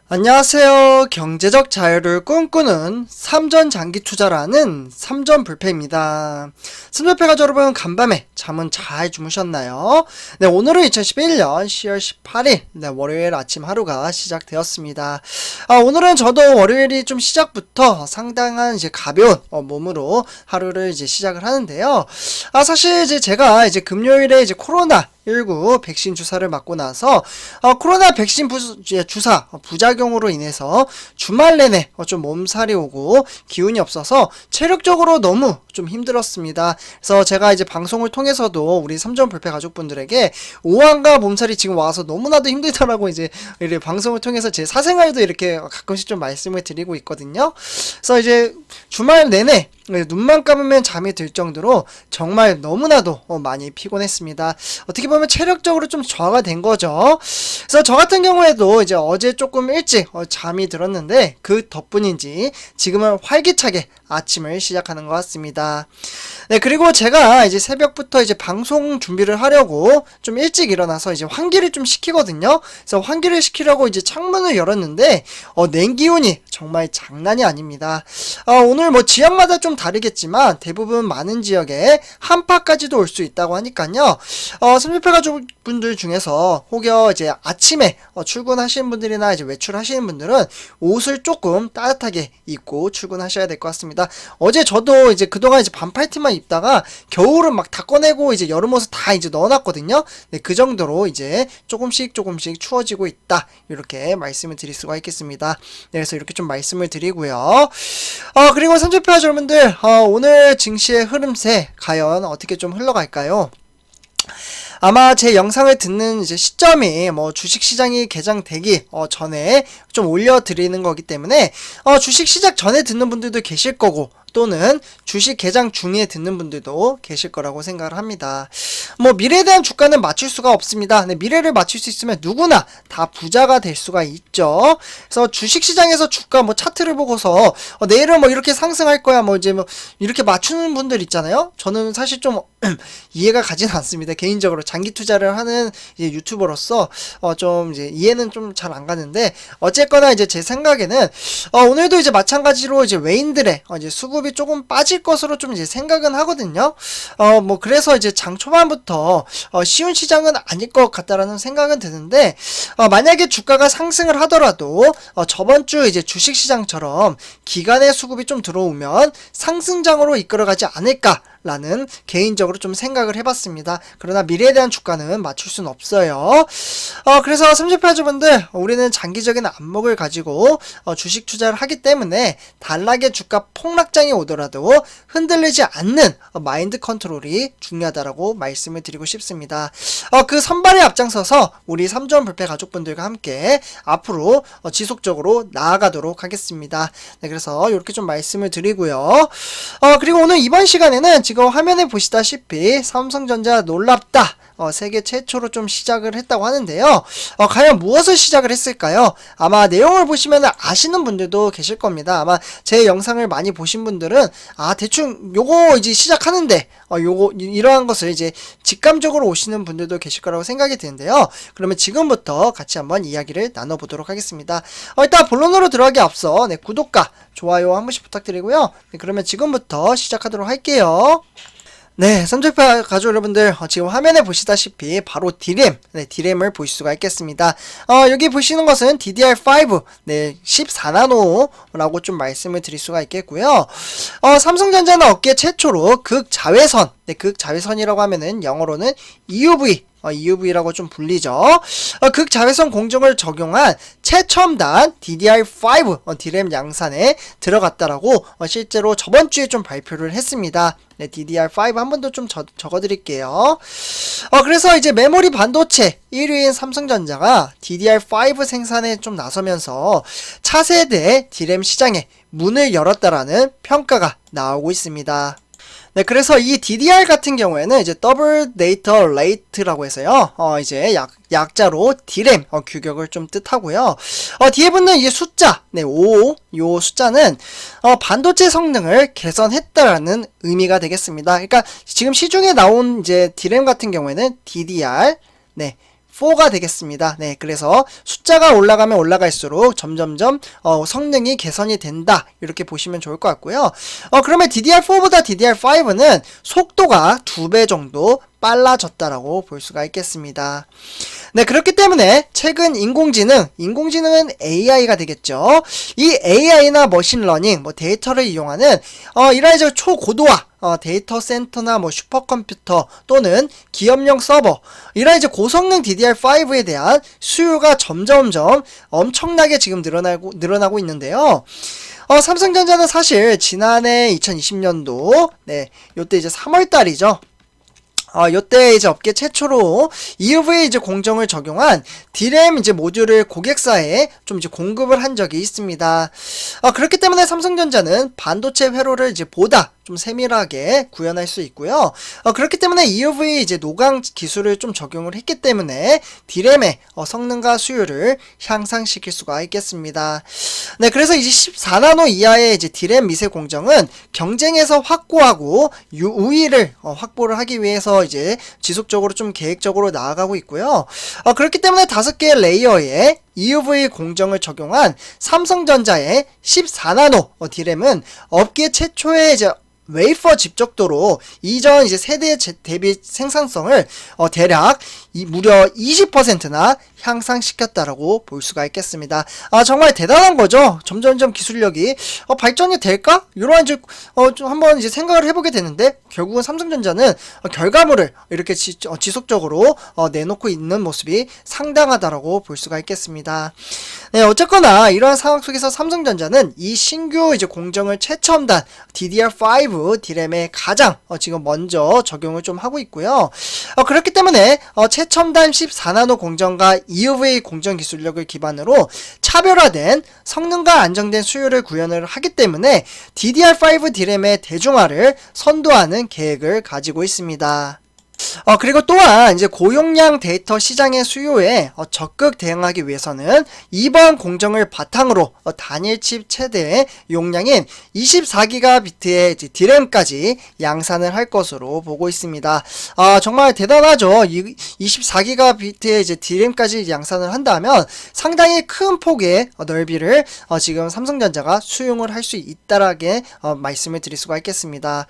안녕하세요. 경제적 자유를 꿈꾸는 삼전장기투자라는 삼전불패입니다. 삼전패가족 여러분, 간밤에 잠은 잘 주무셨나요? 네, 오늘은 2011년 10월 18일 월요일 아침 하루가 시작되었습니다. 오늘은 저도 월요일이 좀 시작부터 상당한 가벼운 몸으로 하루를 시작을 하는데요. 사실 제가 금요일에 코로나19 백신 주사를 맞고 나서 코로나 백신 주사 부작용으로 인해서 주말 내내 좀 몸살이 오고 기운이 없어서 체력적으로 너무 좀 힘들었습니다. 그래서 제가 방송을 통해서도 우리 삼전불패 가족분들에게 오한과 몸살이 지금 와서 너무나도 힘들더라고 이렇게 방송을 통해서 제 사생활도 이렇게 가끔씩 좀 말씀을 드리고 있거든요. 그래서 주말 내내 눈만 감으면 잠이 들 정도로 정말 너무나도 많이 피곤했습니다. 어떻게 보면 체력적으로 좀 저하가 된 거죠. 그래서 저 같은 경우에도 어제 조금 일찍 잠이 들었는데 그 덕분인지 지금은 활기차게 아침을 시작하는 것 같습니다. 네, 그리고 제가 새벽부터 방송 준비를 하려고 좀 일찍 일어나서 환기를 좀 시키거든요. 그래서 환기를 시키려고 창문을 열었는데 냉기온이 정말 장난이 아닙니다. 오늘 지역마다 좀 다르겠지만 대부분 많은 지역에 한파까지도 올 수 있다고 하니까요. 삼전패 가족분들 중에서 혹여 아침에 출근하시는 분들이나 외출하시는 분들은 옷을 조금 따뜻하게 입고 출근하셔야 될 것 같습니다. 어제 저도 그동안 반팔티만 입다가 겨울은 막 다 꺼내고 여름 옷을 다 넣어놨거든요. 네, 그 정도로 조금씩 추워지고 있다, 이렇게 말씀을 드릴 수가 있겠습니다. 네, 그래서 이렇게 좀 말씀을 드리고요. 그리고 삼전패 가족 여러분들, 오늘 증시의 흐름세 과연 어떻게 좀 흘러갈까요? 아마 제 영상을 듣는 시점이 주식시장이 개장되기 전에 좀 올려드리는 거기 때문에 주식 시작 전에 듣는 분들도 계실 거고, 또는 주식 개장 중에 듣는 분들도 계실 거라고 생각을 합니다. 미래에 대한 주가는 맞출 수가 없습니다. 네, 미래를 맞출 수 있으면 누구나 다 부자가 될 수가 있죠. 그래서 주식 시장에서 주가 차트를 보고서 내일은 이렇게 상승할 거야 이렇게 맞추는 분들 있잖아요. 저는 사실 좀 이해가 가진 않습니다. 개인적으로 장기 투자를 하는 유튜버로서 좀 이해는 좀 잘 안 가는데, 어쨌거나 제 생각에는 오늘도 마찬가지로 외인들의 수급이 조금 빠질 것으로 좀 생각은 하거든요. 그래서 장 초반부터 쉬운 시장은 아닐 것 같다라는 생각은 드는데, 만약에 주가가 상승을 하더라도 저번 주 주식 시장처럼 기간의 수급이 좀 들어오면 상승장으로 이끌어가지 않을까라는 개인적으로 좀 생각을 해봤습니다. 그러나 미래에 대한 주가는 맞출 수는 없어요. 그래서 삼전패 가족분들, 우리는 장기적인 안목을 가지고 주식 투자를 하기 때문에 단락의 주가 폭락장이 오더라도 흔들리지 않는 마인드 컨트롤이 중요하다라고 말씀을 드리고 싶습니다. 그 선발에 앞장서서 우리 삼전불패 가족분들과 함께 앞으로 지속적으로 나아가도록 하겠습니다. 네, 그래서 이렇게 좀 말씀을 드리고요. 그리고 오늘 이번 시간에는 지금 화면에 보시다시피 삼성전자 놀랍다, 세계 최초로 좀 시작을 했다고 하는데요. 과연 무엇을 시작을 했을까요? 아마 내용을 보시면 아시는 분들도 계실 겁니다. 아마 제 영상을 많이 보신 분들은 대충 요거 시작하는데 이러한 것을 직감적으로 오시는 분들도 계실 거라고 생각이 드는데요. 그러면 지금부터 같이 한번 이야기를 나눠보도록 하겠습니다. 일단 본론으로 들어가기 앞서 구독과 좋아요 한 번씩 부탁드리고요. 그러면 지금부터 시작하도록 할게요. 네, 삼전패 가족 여러분들, 지금 화면에 보시다시피 바로 D램, D램을 보실 수가 있겠습니다. 여기 보시는 것은 DDR5, 14나노라고 좀 말씀을 드릴 수가 있겠고요. 삼성전자는 업계 최초로 극자외선, 극자외선이라고 하면은 영어로는 EUV라고 좀 불리죠. 극자외선 공정을 적용한 최첨단 DDR5 D램 양산에 들어갔다라고 실제로 저번 주에 좀 발표를 했습니다. 네, DDR5 한 번 더 좀 적어드릴게요. 그래서 메모리 반도체 1위인 삼성전자가 DDR5 생산에 좀 나서면서 차세대 D램 시장에 문을 열었다라는 평가가 나오고 있습니다. 네, 그래서 이 DDR 같은 경우에는 이제 더블 데이터 레이트라고 해서요. 이제 약자로 D램 규격을 좀 뜻하고요. 뒤에 붙는 이 숫자, 네, 5, 요 숫자는 반도체 성능을 개선했다라는 의미가 되겠습니다. 그러니까 지금 시중에 나온 이제 D램 같은 경우에는 DDR, 네, 4가 되겠습니다. 네, 그래서 숫자가 올라가면 올라갈수록 점점점 성능이 개선이 된다. 이렇게 보시면 좋을 것 같고요. 그러면 DDR4보다 DDR5는 속도가 2배 정도 빨라졌다라고 볼 수가 있겠습니다. 네, 그렇기 때문에 최근 인공지능은 AI가 되겠죠. 이 AI나 머신러닝, 데이터를 이용하는 이런 이제 초고도화 데이터 센터나 슈퍼컴퓨터 또는 기업용 서버, 이런 이제 고성능 DDR5에 대한 수요가 점점점 엄청나게 지금 늘어나고 있는데요. 삼성전자는 사실 지난해 2020년도, 네, 요때 이제 3월달이죠. 요때 이제 업계 최초로 EUV 이제 공정을 적용한 D램 이제 모듈을 고객사에 좀 이제 공급을 한 적이 있습니다. 그렇기 때문에 삼성전자는 반도체 회로를 이제 보다 좀 세밀하게 구현할 수 있고요. 그렇기 때문에 EUV 이제 노광 기술을 좀 적용을 했기 때문에 D램의 성능과 수요를 향상시킬 수가 있겠습니다. 네, 그래서 이제 14나노 이하의 이제 D램 미세 공정은 경쟁에서 확고하고 우위를 확보를 하기 위해서 이제 지속적으로 좀 계획적으로 나아가고 있고요. 그렇기 때문에 5개의 레이어에 EUV 공정을 적용한 삼성전자의 14나노 D램은 업계 최초의 이제 웨이퍼 집적도로 이전 이제 세대 대비 생산성을 대략 무려 20%나 향상시켰다라고 볼 수가 있겠습니다. 정말 대단한 거죠. 점점점 기술력이 발전이 될까? 이러한 이제 좀 한번 이제 생각을 해보게 되는데, 결국은 삼성전자는 결과물을 이렇게 지속적으로 내놓고 있는 모습이 상당하다라고 볼 수가 있겠습니다. 네, 어쨌거나 이러한 상황 속에서 삼성전자는 이 신규 이제 공정을 최첨단 DDR5 D램에 가장 지금 먼저 적용을 좀 하고 있고요. 그렇기 때문에 최첨단 14나노 공정과 EUV 공정 기술력을 기반으로 차별화된 성능과 안정된 수요를 구현을 하기 때문에 DDR5 D램의 대중화를 선도하는 계획을 가지고 있습니다. 그리고 또한 이제 고용량 데이터 시장의 수요에 적극 대응하기 위해서는 이번 공정을 바탕으로 단일 칩 최대 용량인 24GB의 D램까지 양산을 할 것으로 보고 있습니다. 정말 대단하죠. 24GB의 이제 D램까지 양산을 한다면 상당히 큰 폭의 넓이를 지금 삼성전자가 수용을 할 수 있다라게 말씀을 드릴 수가 있겠습니다.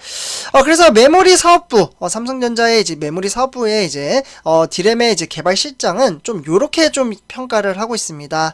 그래서 메모리 사업부, 삼성전자의 이제 메모리 사업부의 이제 D램의 이제 개발 실장은 좀 요렇게 좀 평가를 하고 있습니다.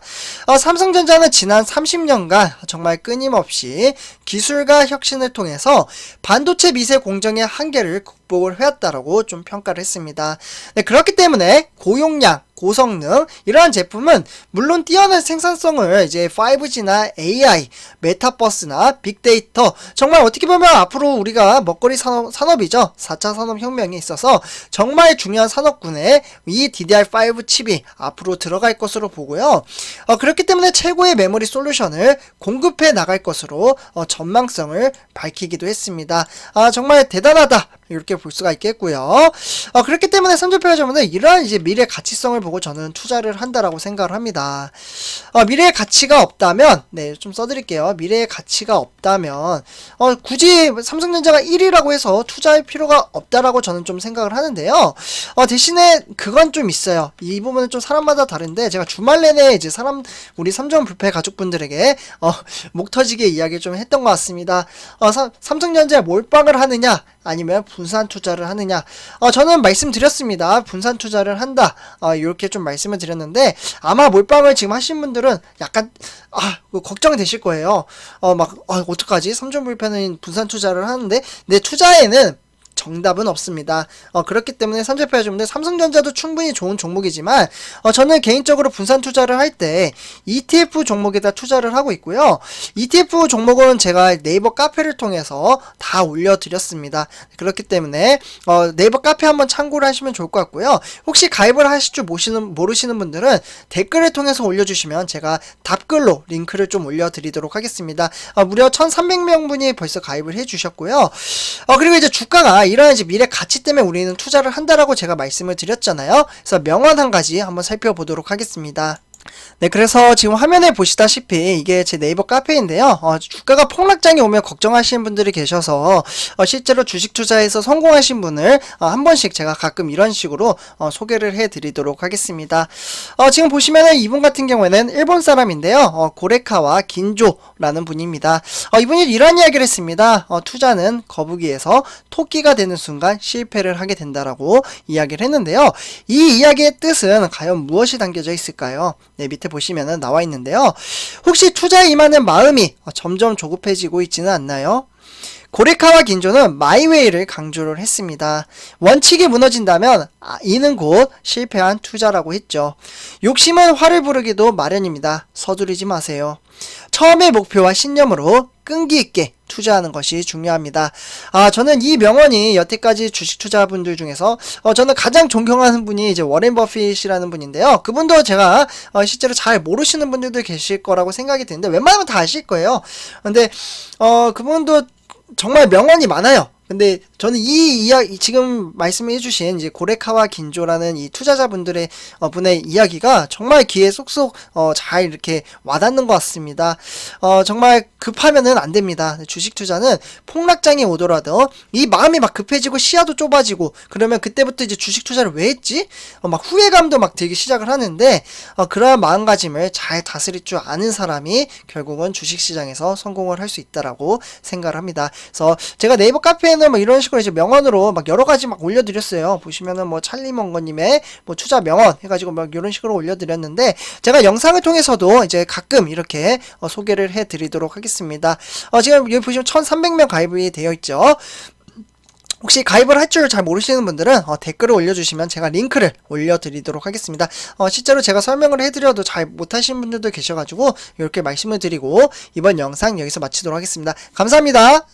삼성전자는 지난 30년간 정말 끊임없이 기술과 혁신을 통해서 반도체 미세 공정의 한계를 극복을 해왔다라고 좀 평가를 했습니다. 네, 그렇기 때문에 고용량, 고성능 이러한 제품은 물론 뛰어난 생산성을 이제 5G나 AI, 메타버스나 빅데이터, 정말 어떻게 보면 앞으로 우리가 먹거리 산업이죠. 4차 산업혁명에 있어서 정말 중요한 산업군에 이 DDR5 칩이 앞으로 들어갈 것으로 보고요. 그렇기 때문에 최고의 메모리 솔루션을 공급해 나갈 것으로 전망성을 밝히기도 했습니다. 정말 대단하다, 이렇게 볼 수가 있겠고요. 그렇기 때문에 삼성전자는 이러한 이제 미래 가치성을 보고 저는 투자를 한다라고 생각을 합니다. 미래의 가치가 없다면, 네, 좀 써드릴게요. 미래의 가치가 없다면 굳이 삼성전자가 1위라고 해서 투자할 필요가 없다라고 저는 좀 생각을 하는데요. 대신에 그건 좀 있어요. 이 부분은 좀 사람마다 다른데, 제가 주말 내내 이제 우리 삼성 불패 가족분들에게 목 터지게 이야기 좀 했던 것 같습니다. 삼성전자에 몰빵을 하느냐 아니면 분산 투자를 하느냐, 저는 말씀드렸습니다. 분산 투자를 한다, 이렇게 좀 말씀을 드렸는데, 아마 몰빵을 지금 하신 분들은 약간 걱정되실 거예요. 어떡하지? 삼성불패는 분산 투자를 하는데 내 투자에는 정답은 없습니다. 그렇기 때문에 삼성페이 여러분들 삼성전자도 충분히 좋은 종목이지만 저는 개인적으로 분산 투자를 할 때 ETF 종목에다 투자를 하고 있고요. ETF 종목은 제가 네이버 카페를 통해서 다 올려드렸습니다. 그렇기 때문에 네이버 카페 한번 참고를 하시면 좋을 것 같고요. 혹시 가입을 하실 줄 모르시는 분들은 댓글을 통해서 올려주시면 제가 답글로 링크를 좀 올려드리도록 하겠습니다. 무려 1300명분이 벌써 가입을 해주셨고요. 그리고 이제 주가가 이런 이제 미래 가치 때문에 우리는 투자를 한다라고 제가 말씀을 드렸잖아요. 그래서 명언 한 가지 한번 살펴보도록 하겠습니다. 네, 그래서 지금 화면에 보시다시피 이게 제 네이버 카페인데요. 주가가 폭락장이 오면 걱정하시는 분들이 계셔서 실제로 주식 투자에서 성공하신 분을 한 번씩 제가 가끔 이런 식으로 소개를 해드리도록 하겠습니다. 지금 보시면은 이분 같은 경우에는 일본 사람인데요. 고레카와 긴조라는 분입니다. 이분이 이런 이야기를 했습니다. 투자는 거북이에서 토끼가 되는 순간 실패를 하게 된다라고 이야기를 했는데요. 이 이야기의 뜻은 과연 무엇이 담겨져 있을까요? 네, 밑에 보시면은 나와 있는데요. 혹시 투자에 임하는 마음이 점점 조급해지고 있지는 않나요? 고레카와 긴조는 마이웨이를 강조를 했습니다. 원칙이 무너진다면 이는 곧 실패한 투자라고 했죠. 욕심은 화를 부르기도 마련입니다. 서두르지 마세요. 처음의 목표와 신념으로 끈기 있게 투자하는 것이 중요합니다. 저는 이 명언이 여태까지 주식 투자분들 중에서 저는 가장 존경하는 분이 이제 워렌 버핏이라는 분인데요. 그분도 제가 실제로 잘 모르시는 분들도 계실 거라고 생각이 드는데 웬만하면 다 아실 거예요. 근데 그분도 정말 명언이 많아요. 근데 저는 이 이야기 지금 말씀해 주신 이제 고레카와 긴조라는 이 투자자분들의 분의 이야기가 정말 귀에 쏙쏙 잘 이렇게 와닿는 것 같습니다. 정말 급하면은 안 됩니다. 주식 투자는 폭락장이 오더라도 이 마음이 막 급해지고 시야도 좁아지고 그러면 그때부터 이제 주식 투자를 왜 했지? 막 후회감도 막 들기 시작을 하는데 그러한 마음가짐을 잘 다스릴 줄 아는 사람이 결국은 주식 시장에서 성공을 할 수 있다라고 생각을 합니다. 그래서 제가 네이버 카페에 뭐 이런 식으로 이제 명언으로 막 여러 가지 막 올려드렸어요. 보시면은 뭐 찰리먼거님의 뭐 투자 명언 해가지고 막 이런 식으로 올려드렸는데 제가 영상을 통해서도 이제 가끔 이렇게 소개를 해드리도록 하겠습니다. 지금 여기 보시면 1300명 가입이 되어 있죠. 혹시 가입을 할 줄 잘 모르시는 분들은 댓글을 올려주시면 제가 링크를 올려드리도록 하겠습니다. 실제로 제가 설명을 해드려도 잘 못하시는 분들도 계셔가지고 이렇게 말씀을 드리고 이번 영상 여기서 마치도록 하겠습니다. 감사합니다.